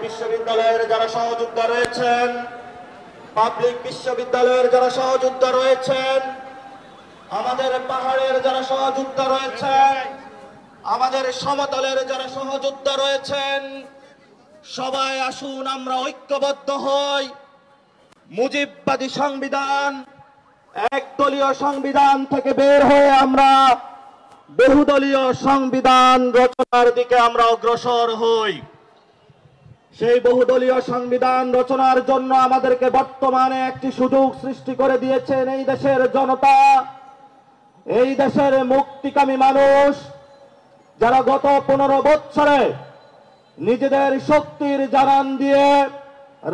বিশ্ববিদ্যালয়ের যারা সহযোদ্ধা রয়েছেন, পাবলিক বিশ্ববিদ্যালয়ের যারা সহযোদ্ধা রয়েছেন, আমাদের পাহাড়ের যারা সহযোদ্ধা রয়েছেন, আমাদের সমতলের যারা সহযোদ্ধা রয়েছেন, সবাই আসুন আমরা ঐক্যবদ্ধ হই। মুজিববাদী সংবিধান, একদলীয় সংবিধান থেকে বের হয়ে আমরা বহুদলীয় সংবিধান রচনার দিকে আমরা অগ্রসর হই। সেই বহুদলীয় সংবিধান রচনার জন্য আমাদেরকে বর্তমানে একটি সুযোগ সৃষ্টি করে দিয়েছেন এই দেশের জনতা, এই দেশের মুক্তিকামী মানুষ, যারা গত 15 বছরে নিজেদের শক্তির জানান দিয়ে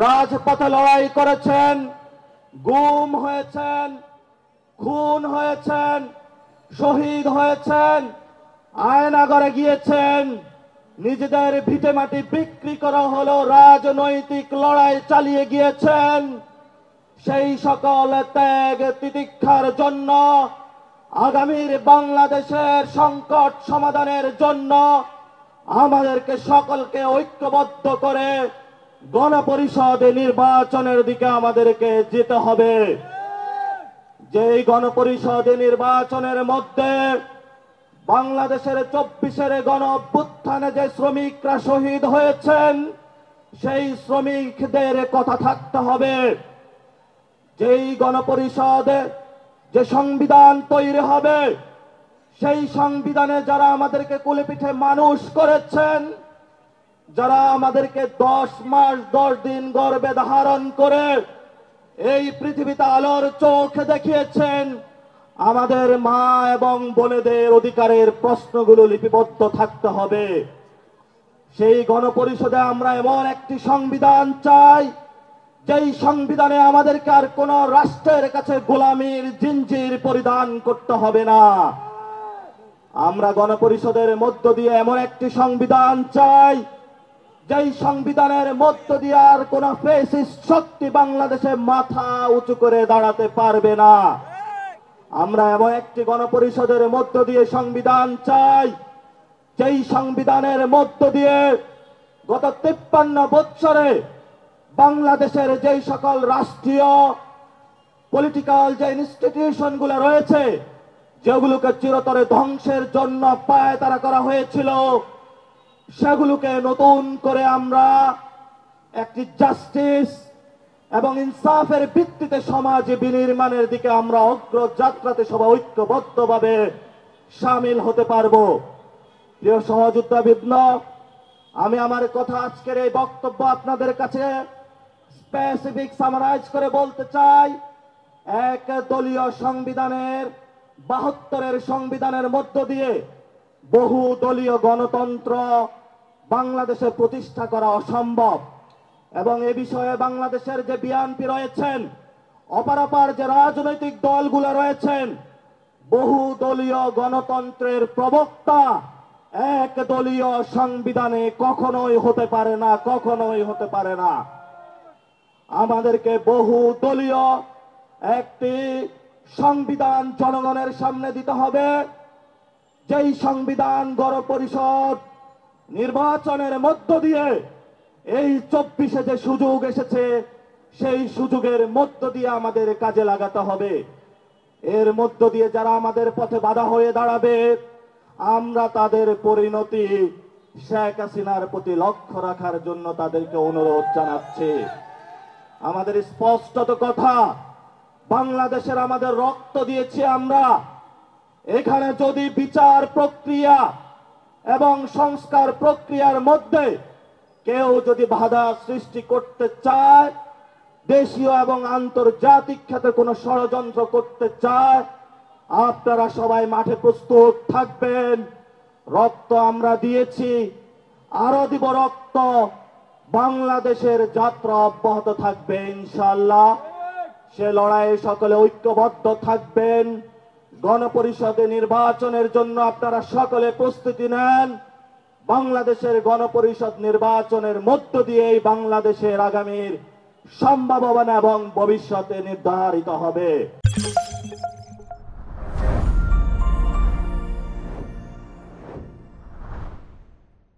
রাজপথে লড়াই করেছেন, গুম হয়েছেন, খুন হয়েছেন, শহীদ হয়েছেন, আয়নাগরে গিয়েছেন, নিজেদের ভিটেমাটি বিক্রি করা হলো, রাজনৈতিক লড়াই চালিয়ে গিয়েছেন। সেই সকল ত্যাগ তিতিক্ষার জন্য আগামীর বাংলাদেশের সংকট সমাধানের জন্য আমাদেরকে সকলকে ঐক্যবদ্ধ করে গণপরিষদ নির্বাচনের দিকে আমাদেরকে যেতে হবে। যেই গণপরিষদ নির্বাচনের মধ্যে বাংলাদেশের 24-এর গণ অভ্যুত্থানে যে শ্রমিকরা শহীদ হয়েছেন, সেই শ্রমিকদের কথা থাকতে হবে। যেই গণপরিষদে যে সংবিধান তৈরি হবে, সেই সংবিধানে যারা আমাদেরকে কোলে পিঠে মানুষ করেছেন, যারা আমাদেরকে 10 মাস 10 দিন গর্ভে ধারণ করে এই পৃথিবীতে আলোর চোখ দেখিয়েছেন, আমাদের মা এবং বোনেদের অধিকারের প্রশ্নগুলো লিপিবদ্ধ থাকতে হবে। সেই গণপরিষদে আমরা এমন একটি সংবিধান চাই, যেই সংবিধানে আমাদেরকে আর কোন রাষ্ট্রের কাছে গোলামির জিঞ্জির পরিধান করতে হবে না। আমরা গণপরিষদের মধ্য দিয়ে এমন একটি সংবিধান চাই, যেই সংবিধানের মধ্য দিয়ে আর কোন ফ্যাসিস্ট শক্তি বাংলাদেশে মাথা উঁচু করে দাঁড়াতে পারবে না। আমরা এমন একটি গণপরিষদের মধ্য দিয়ে সংবিধান চাই, যেই সংবিধানের মধ্য দিয়ে গত 53 বছরে বাংলাদেশের যেই সকল রাষ্ট্রীয় পলিটিক্যাল যে ইনস্টিটিউশন গুলো রয়েছে, যেগুলোকে চিরতরে ধ্বংসের জন্য পায়তারা করা হয়েছিল, সেগুলোকে নতুন করে আমরা একটি জাস্টিস এবং ইনসাফের ভিত্তিতে সমাজ বিনির্মাণের দিকে আমরা অগ্রযাত্রাতে সবাই ঐক্যবদ্ধভাবে সামিল হতে পারবো। প্রিয় সহযোদ্ধাবৃন্দ, আমি আমার কথা আজকের এই বক্তব্য আপনাদের কাছে স্পেসিফিক সামারাইজ করে বলতে চাই। এক দলীয় সংবিধানের 72-এর সংবিধানের মধ্য দিয়ে বহু দলীয় গণতন্ত্র বাংলাদেশে প্রতিষ্ঠা করা অসম্ভব, এবং এ বিষয়ে বাংলাদেশের যে বিএনপি রয়েছেন, অপরাপার যে রাজনৈতিক দলগুলো রয়েছেন, বহু দলীয় গণতন্ত্রের প্রবক্তা এক দলীয় সংবিধানে কখনোই হতে পারে না, কখনোই হতে পারে না। আমাদেরকে বহু দলীয় একটি সংবিধান জনগণের সামনে দিতে হবে, যেই সংবিধান গণপরিষদ নির্বাচনের মধ্য দিয়ে এই 24-এ যে সুযোগ এসেছে, সেই সুযোগের মধ্য দিয়ে আমাদের কাজে লাগাতে হবে। এর মধ্য দিয়ে যারা আমাদের পথে বাধা হয়ে দাঁড়াবে, আমরা তাদের পরিণতি শেখ হাসিনার প্রতি লক্ষ্য রাখার জন্য তাদেরকে অনুরোধ জানাচ্ছি। আমাদের স্পষ্টত কথা, বাংলাদেশের আমাদের রক্ত দিয়েছি আমরা। এখানে যদি বিচার প্রক্রিয়া এবং সংস্কার প্রক্রিয়ার মধ্যে কেউ যদি বাধা সৃষ্টি করতে চায়, দেশীয় এবং আন্তর্জাতিক ক্ষেত্রে কোনো ষড়যন্ত্র করতে চায়, আপনারা সবাই মাঠে প্রস্তুত থাকবেন। রক্ত আমরা দিয়েছি, আরো দিব রক্ত। বাংলাদেশের যাত্রা অব্যাহত থাকবে ইনশাআল্লাহ। সে লড়াইয়ে সকলে ঐক্যবদ্ধ থাকবেন। গণপরিষদে নির্বাচনের জন্য আপনারা সকলে প্রস্তুতি নেন। বাংলাদেশের গণপরিষদ নির্বাচনের মধ্য দিয়েই বাংলাদেশের আগামীর সম্ভাবনা এবং ভবিষ্যতে নির্ধারিত হবে।